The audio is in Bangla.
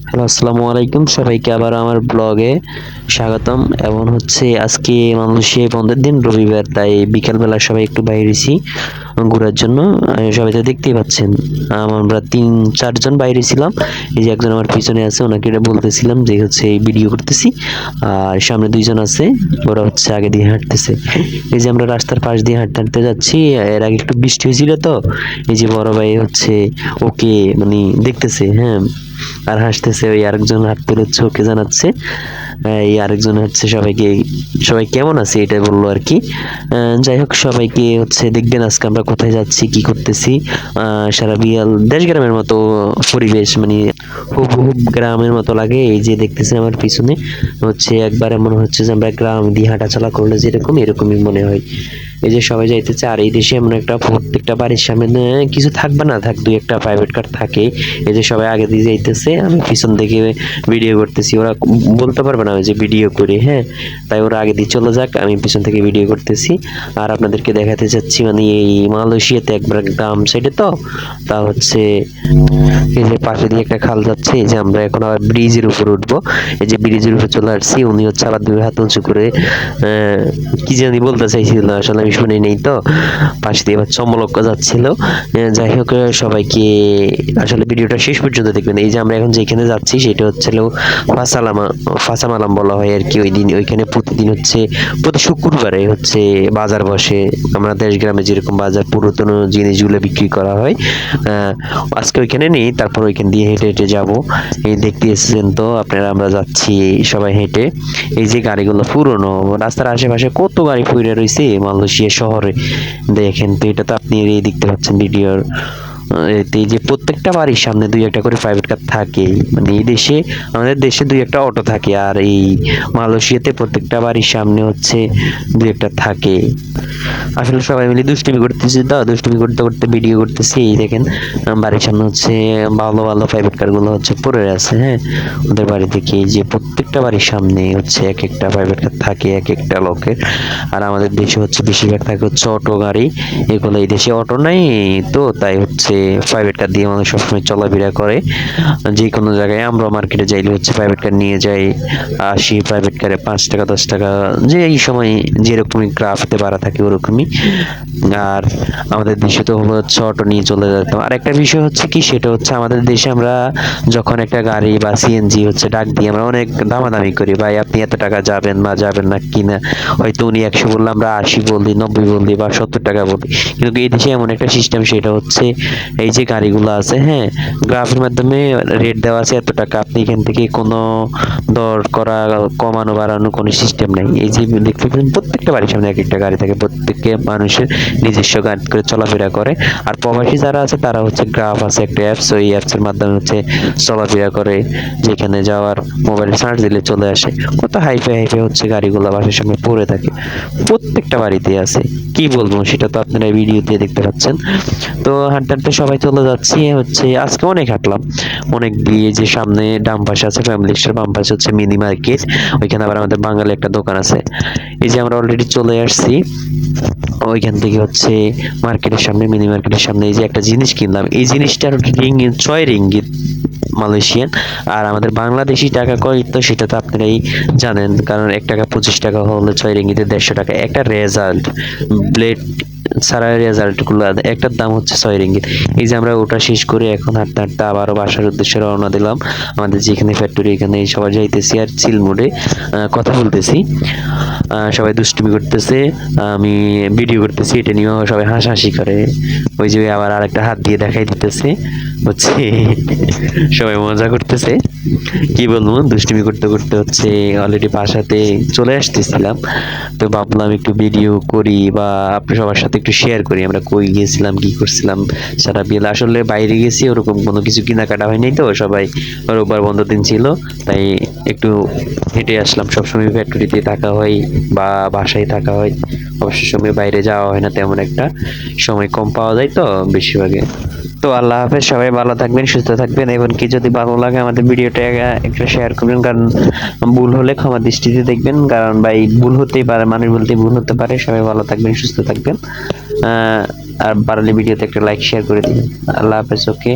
হ্যালো, আসসালামু আলাইকুম। সবাইকে আবার আমার ব্লগে স্বাগতম। এবং আজকে মালয়েশিয়ায় বন্ধের দিন, রবিবার, তাই বিকালবেলা সবাই একটু বাইরে হইছি ঘোরার জন্য। সবাই তো দেখতেই পাচ্ছেন, আমরা 3-4 জন বাইরে ছিলাম। এই যে একজন আমার পিছনে আছে, ওনাকে এটা বলতেছিলাম যে এই ভিডিও করতেছি। আর সামনে 2 জন আছে, ওরা আগে দিয়ে হাঁটতেছে। এই যে আমরা রাস্তার পাশ দিয়ে হাঁটতে হাঁটতে যাচ্ছি। এর আগে একটু বৃষ্টি হয়েছিল, তো এই যে বড় ভাই ওকে মানে দেখতেছে, হ্যাঁ, আর হাসতেছে। ওই আরেকজন হাত তুলেছে, ওকে জানাচ্ছে। এই আরেকজন সবাই কেমন আছে এটা বললো আর কি। যাই হোক, সবাইকে দেখবেন আজকে আমরা কোথায় যাচ্ছি, কি করতেছি। সারা বিয়াল দেশ গ্রামের মতো পরিবেশ, মানে হুবহু গ্রামের মতো লাগে। এই যে দেখতেছে আমার পিছনে, একবারে মনে হচ্ছে যে আমরা গ্রাম দিয়ে হাঁটাচলা করলে যেরকম, এরকমই মনে হয়। এই যে সবাই যাইতেছে। আর এই দেশে এমন একটা, প্রত্যেকটা বাড়ির সামনে কিছু থাকবে না থাক, 2-1টা প্রাইভেট কার থাকে। এই যে সবাই আগে দিয়ে যাইতেছে, আমি পিছন থেকে ভিডিও করতেছি। ওরা বলতে পারবে না যে ভিডিও করে, হ্যাঁ, তাই ওরা আগে দিয়ে চলে যাক, আমি পিছন থেকে ভিডিও করতেছি। আর আপনাদেরকে দেখাতে চাচ্ছি, মানে এই মালয়েশিয়াতে একবার গ্রাম সাইডে, তো তা এই যে পাশে দিয়ে একটা খাল যাচ্ছে। এই যে আমরা এখন আবার ব্রিজের উপর উঠবো। এই যে ব্রিজের উপর চলে আসছি। উনি আবার 2 হাত উঁচু করে কি জানি বলতে চাইছিল, আসলে আমি শুনি নেই। তো পাশ দিয়ে এবার চমলক যাচ্ছিল। যাই হোক, সবাইকে আসলে ভিডিওটা শেষ পর্যন্ত দেখবেন। এই যে আমরা এখন যেখানে যাচ্ছি সেটা ফাসামালাম বলা হয় আর কি। ওই দিন ওইখানে প্রতিদিন প্রতি শুক্রবারে বাজার বসে। আমরা দেশ গ্রামে যেরকম বাজার, পুরাতন জিনিসগুলো বিক্রি করা হয়। আজকে ওইখানে নেই, তারপর ওইখান দিয়ে হেঁটে হেঁটে যাবো। এই দেখতে এসেছেন তো আপনারা, আমরা যাচ্ছি সবাই হেঁটে। এই যে গাড়িগুলো পুরনো, রাস্তার আশেপাশে কত গাড়ি পড়ে রয়েছে মালয়েশিয়া শহরে, দেখেন তো। এটা তো আপনি এই দেখতে পাচ্ছেন ভিডিওর। এই যে প্রত্যেকটা বাড়ির সামনে 2-1টা করে প্রাইভেট কার থাকে। মানে এই দেশে, আমাদের দেশে 2-1টা অটো থাকে, আর এই মালয়েশিয়াতে প্রত্যেকটা বাড়ির সামনে 2-1টা থাকে। আসলে সবাই মিলে দুষ্টুমি করতেছি, তো দুষ্টুমি করতে করতে ভিডিও করতেছি। এই দেখেন বাড়ির সামনে ভালো ভালো প্রাইভেট কার গুলো পড়ে আছে, হ্যাঁ, ওদের বাড়ি থেকে। এই যে প্রত্যেকটা বাড়ির সামনে এক একটা প্রাইভেট কার থাকে, এক একটা লোকের। আর আমাদের দেশে বেশিরভাগ থাকে অটো গাড়ি। এগুলো, এই দেশে অটো নাই, তো তাই প্রাইভেট কার দিয়ে মানুষ সবসময় চলাফেরা করে। যে কোনো জায়গায় আমরা মার্কেটে যাইলে প্রাইভেট কার নিয়ে যাই, আসি। প্রাইভেট কারে 5 টাকা 10 টাকা, যে এই সময় যেরকমই ক্রাফটে ভাড়া থাকে ওরকমই। আর আমাদের দেশে তো অটো নিয়ে চলে যেতাম। আর একটা বিষয় কি, সেটা আমাদের দেশে আমরা যখন একটা গাড়ি বা সিএনজি ডাক দিয়ে, আমরা অনেক দামাদামি করি, ভাই আপনি এত টাকা যাবেন বা যাবেন না কিনা। হয়তো উনি 100 বললে আমরা 80 বলি, 90 বলি, বা 70 টাকা বলি। কিন্তু এই দেশে এমন একটা সিস্টেম, সেটা এই যে গাড়িগুলো আছে, হ্যাঁ, গ্রাফের মাধ্যমে রেট দেওয়া আছে এত টাকা। আপনি এখান থেকে কোনো দর করা, কমানো বাড়ানো কোনো সিস্টেম নাই। এই যে দেখতে পাচ্ছেন প্রত্যেকটা বাড়ির সামনে এক একটা গাড়ি থাকে। প্রত্যেককে মানুষের নিজস্ব গাড়ি করে চলাফেরা করে। আর প্রবাসী যারা আছে তারা গ্রাফ আছে একটা অ্যাপস, ওই অ্যাপসের মাধ্যমে চলাফেরা করে। যেখানে যাওয়ার মোবাইলে সার্চ দিলে চলে আসে। কত হাইফাই হাইফাই গাড়িগুলো বাসার সামনে পড়ে থাকে, প্রত্যেকটা বাড়িতে আছে। কি বলবো, সেটা তো আপনারা ভিডিওতে দেখতে পাচ্ছেন। তো হাঁটতে হাঁটতে সবাই চলে যাচ্ছি। আজকে অনেক হাঁটলাম, অনেক দিয়ে। যে সামনে ডান পাশে আছে ফ্যামিলি স্টোর, বাম পাশে মিনি মার্কেট। ওইখানে আবার আমাদের বাঙালি একটা দোকান আছে। এই যে আমরা অলরেডি চলে আসছি ওইখান থেকে মার্কেটের সামনে, মিনি মার্কেটের সামনে। এই যে একটা জিনিস কিনলাম, এই জিনিসটার রিঙ্গিত 6 রিঙ্গিত মালয়েশিয়ান। আর আমাদের বাংলাদেশি টাকা কয়, তো সেটা তো আপনারাই জানেন, কারণ 1 টাকা 25 টাকা হলে 6 রিঙ্গিতে 150 টাকা। একটা রেজাল্ট ব্লেড ছাড়া রেজাল্ট গুলো একটার দাম 6 রিঙ্গিত। এই যে আমরা ওটা শেষ করে এখন হাঁটতে হাঁটতে আবারও বাসার উদ্দেশ্যে রওনা দিলাম। আমাদের যেখানে ফ্যাক্টরি, এখানে সবাই যাইতেছি আর চিল মোডে কথা বলতেছি। সবাই দুষ্টুমি করতেছে, আমি ভিডিও করতেছি, এটা নিয়েও সবাই হাসাহাসি করে। ওই যে আবার আরেকটা হাত দিয়ে দেখাই দিতেছে, সবাই মজা করতেছে। কি বলবো, দুষ্টুমি করতে করতে অলরেডি বাসাতে চলে আসতেছিলাম। তো ভাবলাম একটু ভিডিও করি, বা আপনি সবার সাথে একটু শেয়ার করি আমরা কই গেছিলাম, কি করছিলাম সারা বিকেল। আসলে বাইরে গেছি, ওরকম কোনো কিছু কেনাকাটা হয়নি, তো সবাই রোববার বন্ধ দিন ছিল, তাই একটু হেঁটে আসলাম। সবসময় ফ্যাক্টরিতে থাকা হয় বা বাসায় থাকা হয়, অবসর সময় বাইরে যাওয়া হয় না তেমন একটা, সময় কম পাওয়া যায় তো বেশিরভাগে। তো আল্লাহ হাফেজ, সবাই ভালো থাকবেন, সুস্থ থাকবেন। এবং কি যদি ভালো লাগে আমাদের ভিডিওটা একটা শেয়ার করবেন, কারণ ভুল হলে ক্ষমা দৃষ্টিতে দেখবেন, কারণ ভাই ভুল হতেই পারে, মানুষ বলতে ভুল হতে পারে। সবাই ভালো থাকবেন, সুস্থ থাকবেন। আর পারলে ভিডিওতে একটা লাইক শেয়ার করে দিবেন। আল্লাহ হাফেজ, ওকে।